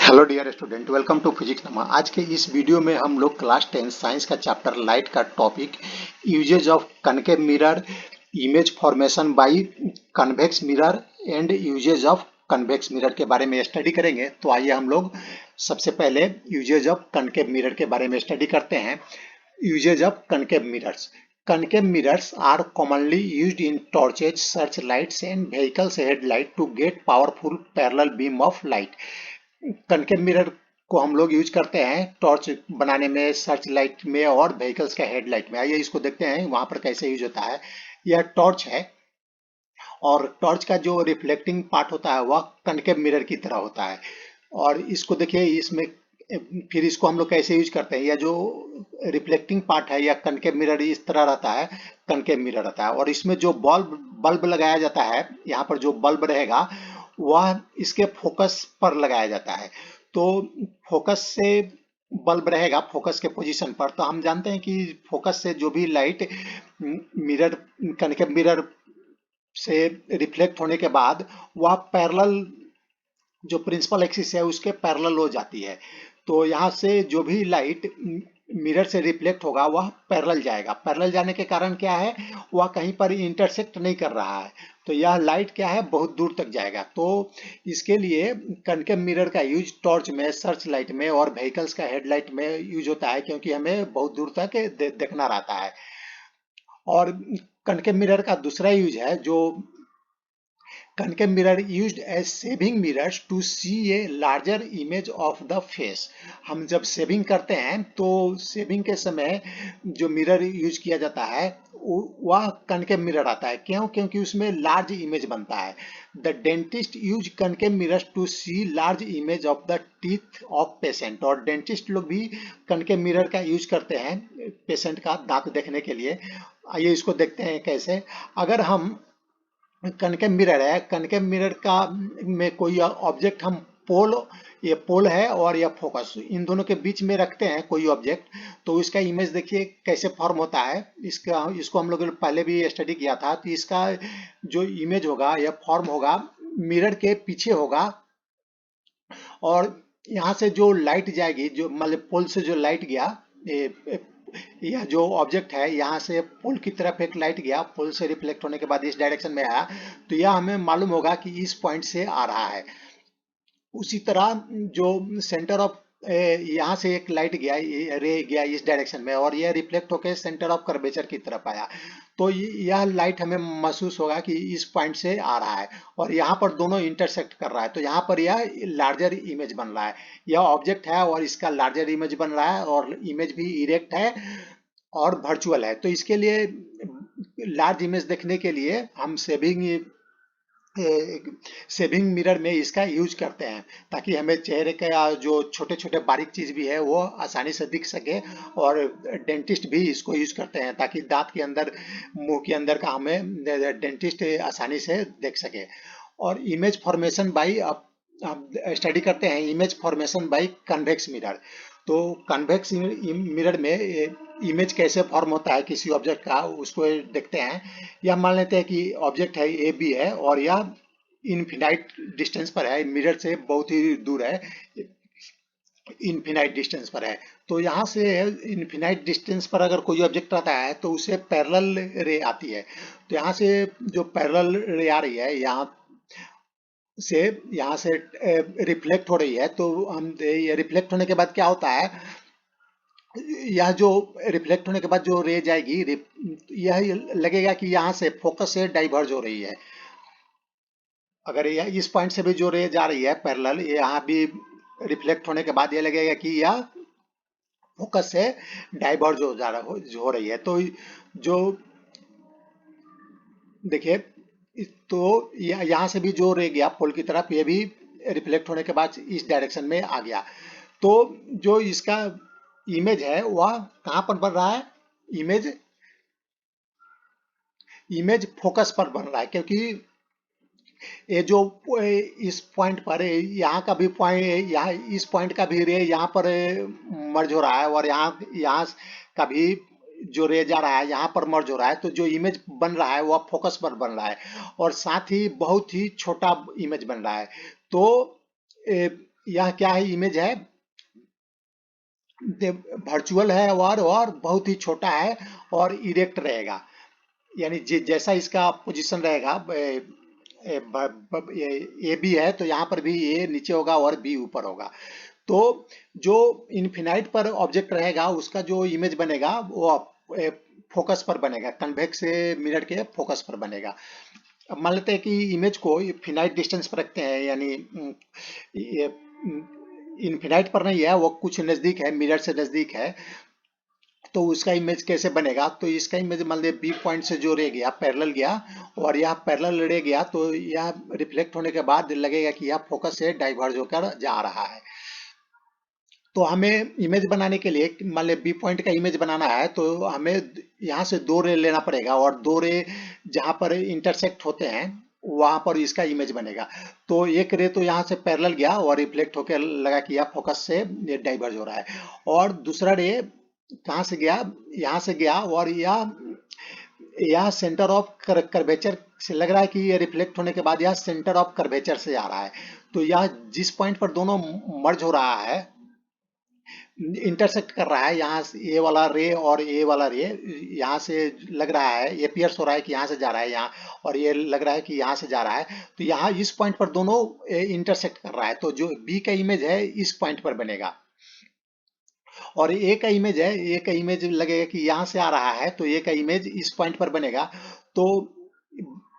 Hello dear student, welcome to physics Nama. आज के इस वीडियो में हम लोग क्लास 10 साइंस का चैप्टर लाइट का topic uses of concave mirror, image formation by convex mirror and uses of convex mirror के बारे में स्टडी करेंगे। तो आइए हम लोग सबसे पहले यूजेज ऑफ कनकेव मिरर के बारे में स्टडी करते हैं। Uses of concave mirrors. Concave mirrors are commonly used in torches, searchlights and vehicles headlight to get powerful parallel beam of light। Concave mirror को हम लोग यूज करते हैं टॉर्च बनाने में, सर्च लाइट में और व्हीकल्स के हेडलाइट में। आइए इसको देखते हैं वहां पर कैसे यूज होता है। यह टॉर्च है और टॉर्च का जो रिफ्लेक्टिंग पार्ट होता है वह कनकेव मिरर की तरह होता है। और इसको देखिए, इसमें फिर इसको हम लोग कैसे यूज करते हैं। यह जो रिफ्लेक्टिंग पार्ट है या कनकेव मिरर इस तरह रहता है, कनकेव मिरर रहता है। और इसमें जो बल्ब लगाया जाता है, यहाँ पर जो बल्ब रहेगा वह इसके फोकस पर लगाया जाता है। तो फोकस से बल्ब रहेगा फोकस के पोजीशन पर। तो हम जानते हैं कि फोकस से जो भी लाइट मिरर, कनकेव मिरर से रिफ्लेक्ट होने के बाद वह पैरेलल, जो प्रिंसिपल एक्सिस है उसके पैरेलल हो जाती है। तो यहाँ से जो भी लाइट मिरर से रिफ्लेक्ट होगा वह पैरेलल जाएगा। पैरेलल जाने के कारण क्या है, वह कहीं पर इंटरसेक्ट नहीं कर रहा है। तो यह लाइट क्या है, बहुत दूर तक जाएगा। तो इसके लिए कनकेव मिरर का यूज टॉर्च में, सर्च लाइट में और व्हीकल्स का हेडलाइट में यूज होता है, क्योंकि हमें बहुत दूर तक देखना रहता है। और कनकेव मिरर का दूसरा यूज है जो concave mirror used as saving mirrors to see a larger image of the face। हम जब सेविंग करते हैं तो सेविंग के समय जो मिरर यूज किया जाता है वह कनकेव मिरर आता है। क्यों? क्योंकि उसमें लार्ज इमेज बनता है। The dentist use concave mirrors to see large image of the teeth of patient. और डेंटिस्ट लोग भी कनकेव मिरर का यूज करते हैं पेशेंट का दांत देखने के लिए। आइए इसको देखते हैं कैसे। अगर हम कनकेव मिरर है, कनकेव मिरर का में कोई ऑब्जेक्ट हम पोल, ये पोल है और यह फोकस, इन दोनों के बीच में रखते हैं कोई ऑब्जेक्ट, तो इसका इमेज देखिए कैसे फॉर्म होता है। इसको हम लोग ने पहले भी स्टडी किया था। तो इसका जो इमेज होगा या फॉर्म होगा मिरर के पीछे होगा। और यहाँ से जो लाइट जाएगी, जो मतलब पोल से जो लाइट गया, यह जो ऑब्जेक्ट है यहाँ से पोल की तरफ एक लाइट गया, पोल से रिफ्लेक्ट होने के बाद इस डायरेक्शन में आया, तो यह हमें मालूम होगा कि इस पॉइंट से आ रहा है। उसी तरह जो सेंटर ऑफ, यहाँ से एक लाइट गया, रे गया इस डायरेक्शन में और यह रिफ्लेक्ट होकर सेंटर ऑफ कर्वेचर की तरफ आया, तो यह लाइट हमें महसूस होगा कि इस पॉइंट से आ रहा है और यहाँ पर दोनों इंटरसेक्ट कर रहा है। तो यहाँ पर यह लार्जर इमेज बन रहा है। यह ऑब्जेक्ट है और इसका लार्जर इमेज बन रहा है और इमेज भी इरेक्ट है और वर्चुअल है। तो इसके लिए लार्ज इमेज देखने के लिए हम सेविंग मिरर में इसका यूज करते हैं, ताकि हमें चेहरे का जो छोटे छोटे बारीक चीज भी है वो आसानी से दिख सके। और डेंटिस्ट भी इसको यूज करते हैं ताकि दांत के अंदर, मुंह के अंदर का हमें डेंटिस्ट आसानी से देख सके। और इमेज फॉर्मेशन बाई, अब स्टडी करते हैं image formation by convex mirror. तो कन्वेक्स मिरर में इमेज कैसे फॉर्म होता है किसी ऑब्जेक्ट का, उसको देखते हैं। यह मान लेते हैं कि ऑब्जेक्ट है ए बी है और यह इनफिनाइट डिस्टेंस पर है, मिरर से बहुत ही दूर है, इनफिनाइट डिस्टेंस पर है। तो यहाँ से इनफिनाइट डिस्टेंस पर अगर कोई ऑब्जेक्ट आता है तो उसे पैरेलल रे आती है। तो यहाँ से जो पैरेलल रे आ रही है, यहाँ से रिफ्लेक्ट हो रही है। तो हम ये रिफ्लेक्ट होने के बाद क्या होता है, यह जो रिफ्लेक्ट होने के बाद जो रे जाएगी, यह लगेगा कि यहाँ से फोकस से डाइवर्ज हो रही है। अगर यह इस पॉइंट से भी जो रे जा रही है पैरेलल, यहाँ भी रिफ्लेक्ट होने के बाद ये लगेगा कि यह फोकस से डाइवर्ज हो रही है। तो जो देखिए, तो यहाँ से भी जो रे गया पोल की तरफ, ये भी रिफ्लेक्ट होने के बाद इस डायरेक्शन में आ गया। तो जो इसका इमेज है वह कहाँ पर बन रहा है, इमेज फोकस पर बन रहा है। क्योंकि ये जो इस पॉइंट पर, यहाँ का भी पॉइंट, यहाँ इस पॉइंट का भी रे यहाँ पर मर्ज हो रहा है और यहाँ का भी जो रे जा रहा है यहाँ पर मर्ज हो रहा है। तो जो इमेज बन रहा है वह फोकस पर बन रहा है और साथ ही बहुत ही छोटा इमेज बन रहा है। तो यह क्या है, इमेज है, वर्चुअल है और बहुत ही छोटा है और इरेक्ट रहेगा। यानी जैसा इसका पोजीशन रहेगा, ए बी है तो यहाँ पर भी ए नीचे होगा और बी ऊपर होगा। तो जो इनफिनाइट पर ऑब्जेक्ट रहेगा उसका जो इमेज बनेगा वो फोकस पर बनेगा, कन्वेक्स मिरर के फोकस पर बनेगा। अब मान लेते हैं कि इमेज को फिनाइट डिस्टेंस पर रखते हैं, यानी ये इनफिनाइट पर नहीं है, वो कुछ नज़दीक है, मिरर से नज़दीक है। तो उसका इमेज कैसे बनेगा, तो इसका इमेज मान लीजिए बी पॉइंट से जो रे गया, पैरेलल गया और यह पैरेलल रे गया, तो यह रिफ्लेक्ट होने के बाद लगेगा कि यह फोकस से डाइवर्ज होकर जा रहा है। तो हमें इमेज बनाने के लिए मान लीजिए बी पॉइंट का इमेज बनाना है तो हमें यहाँ से दो रे लेना पड़ेगा और दो रे जहाँ पर इंटरसेक्ट होते हैं वहां पर इसका इमेज बनेगा। तो एक रे तो यहाँ से पैरेलल गया और रिफ्लेक्ट होकर लगा कि यह फोकस से डाइवर्ज हो रहा है, और दूसरा रे कहाँ से गया, यहाँ से गया और यह सेंटर ऑफ कर्वेचर से लग रहा है कि ये रिफ्लेक्ट होने के बाद यह सेंटर ऑफ कर्वेचर से आ रहा है। तो यह जिस पॉइंट पर दोनों मर्ज हो रहा है, इंटरसेक्ट कर रहा है, यहाँ से ए वाला रे और ए वाला रे यहाँ से लग रहा है, ये पियर्स हो रहा है कि यहाँ से जा रहा है यहाँ, और ये लग रहा है कि यहाँ से जा रहा है। तो यहाँ इस पॉइंट पर दोनों इंटरसेक्ट कर रहा है, तो जो बी का इमेज है इस पॉइंट पर बनेगा। और ए का इमेज है, ए का इमेज लगेगा कि यहाँ से आ रहा है, तो ए का इमेज इस पॉइंट पर बनेगा। तो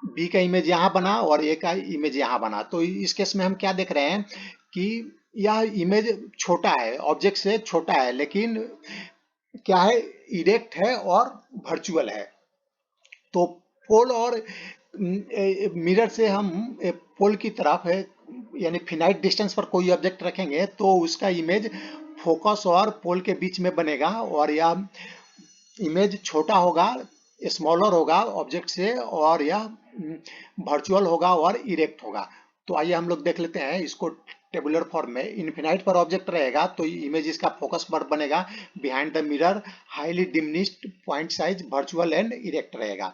बी का इमेज यहाँ बना और ए का इमेज यहाँ बना। तो इस केस में हम क्या देख रहे हैं कि यह इमेज छोटा है, ऑब्जेक्ट से छोटा है, लेकिन क्या है, इरेक्ट है और वर्चुअल है। तो पोल और मिरर से हम पोल की तरफ है, यानी फिनाइट डिस्टेंस पर कोई ऑब्जेक्ट रखेंगे तो उसका इमेज फोकस और पोल के बीच में बनेगा, और यह इमेज छोटा होगा, स्मॉलर होगा ऑब्जेक्ट से, और यह वर्चुअल होगा और इरेक्ट होगा। तो आइए हम लोग देख लेते हैं इसको टेबुलर फॉर्म में। इनफिनाइट पर ऑब्जेक्ट रहेगा तो इमेज इसका फोकस पर बनेगा, behind the mirror highly diminished point size virtual and erect रहेगा।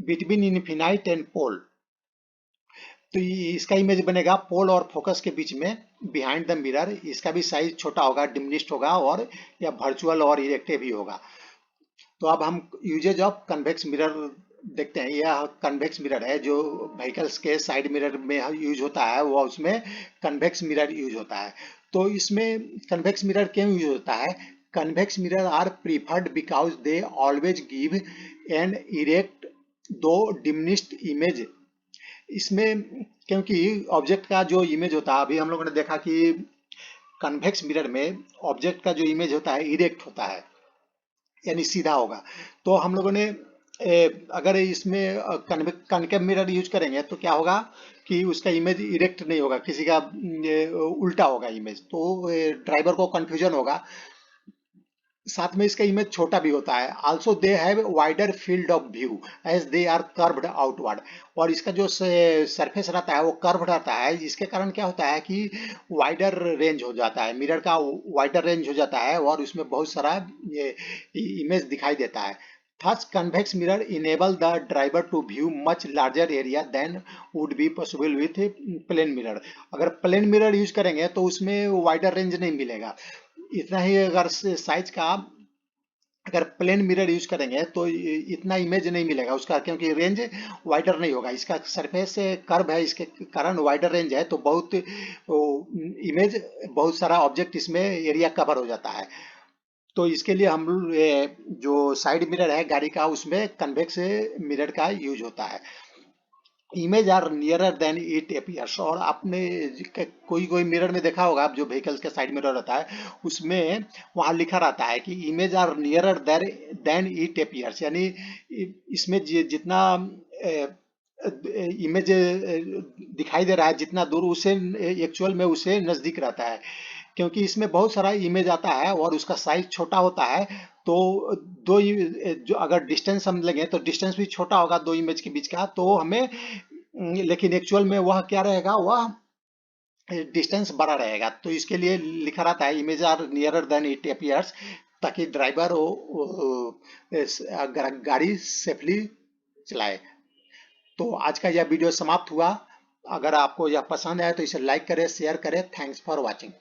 बिटवीन इनफिनाइट एंड पोल, तो इसका इमेज बनेगा पोल और फोकस के बीच में, बिहाइंड द मिरर, इसका भी साइज छोटा होगा, डिमिनिश्ड होगा, और यह वर्चुअल और इरेक्टिव भी होगा। तो अब हम यूजेज ऑफ कन्वेक्स मिरर देखते हैं। यह कन्वेक्स मिरर है जो व्हीकल्स के साइड मिरर में यूज होता है, वो उसमें कन्वेक्स मिरर यूज होता है। तो इसमें कन्वेक्स मिरर क्यों यूज होता है? Convex mirror are preferred because they always give an erect though diminished image. इसमें क्योंकि ऑब्जेक्ट का जो इमेज होता है, अभी हम लोगों ने देखा कि कन्वेक्स मिरर में ऑब्जेक्ट का जो इमेज होता है इरेक्ट होता है, यानी सीधा होगा। तो हम लोगों ने अगर इसमें कनकेव मिरर यूज करेंगे तो क्या होगा कि उसका इमेज इरेक्ट नहीं होगा, किसी का उल्टा होगा इमेज, तो ड्राइवर को कंफ्यूजन होगा। साथ में इसका इमेज छोटा भी होता है। Also they have wider field of view as they are curved outward, और इसका जो सरफेस रहता है वो कर्व रहता है, जिसके कारण क्या होता है कि वाइडर रेंज हो जाता है, मिरर का वाइडर रेंज हो जाता है और उसमें बहुत सारा ये इमेज दिखाई देता है। Thus, convex mirror enable the driver to view much larger area than would be possible with plain mirror। अगर प्लेन मिरर यूज करेंगे तो उसमें वाइडर रेंज नहीं मिलेगा। इतना ही अगर साइज का, अगर प्लेन मिरर यूज करेंगे तो इतना इमेज नहीं मिलेगा उसका, क्योंकि रेंज वाइडर नहीं होगा, इसका सरफेस कर्व है, इसके कारण वाइडर रेंज है, तो बहुत इमेज, बहुत सारा ऑब्जेक्ट इसमें एरिया कवर हो जाता है। तो इसके लिए हम जो साइड मिरर है गाड़ी का उसमें कन्वेक्स मिरर का यूज होता है। Image are nearer than it appears, और आपने कोई कोई मिरर में देखा होगा, आप जो व्हीकल्स के साइड मिरर रहता है उसमें वहां लिखा रहता है कि image are nearer than it appears, यानी इसमें जितना इमेज दिखाई दे रहा है जितना दूर, उसे एक्चुअल में उसे नजदीक रहता है, क्योंकि इसमें बहुत सारा इमेज आता है और उसका साइज छोटा होता है। तो जो अगर डिस्टेंस हम लेंगे तो डिस्टेंस भी छोटा होगा दो इमेज के बीच का, तो हमें लेकिन एक्चुअल में वह क्या रहेगा, वह डिस्टेंस बड़ा रहेगा। तो इसके लिए लिखा रहता है image are nearer than it appears, ताकि ड्राइवर गाड़ी सेफली चलाए। तो आज का यह वीडियो समाप्त हुआ। अगर आपको यह पसंद आए तो इसे लाइक करें, शेयर करें। Thanks for watching.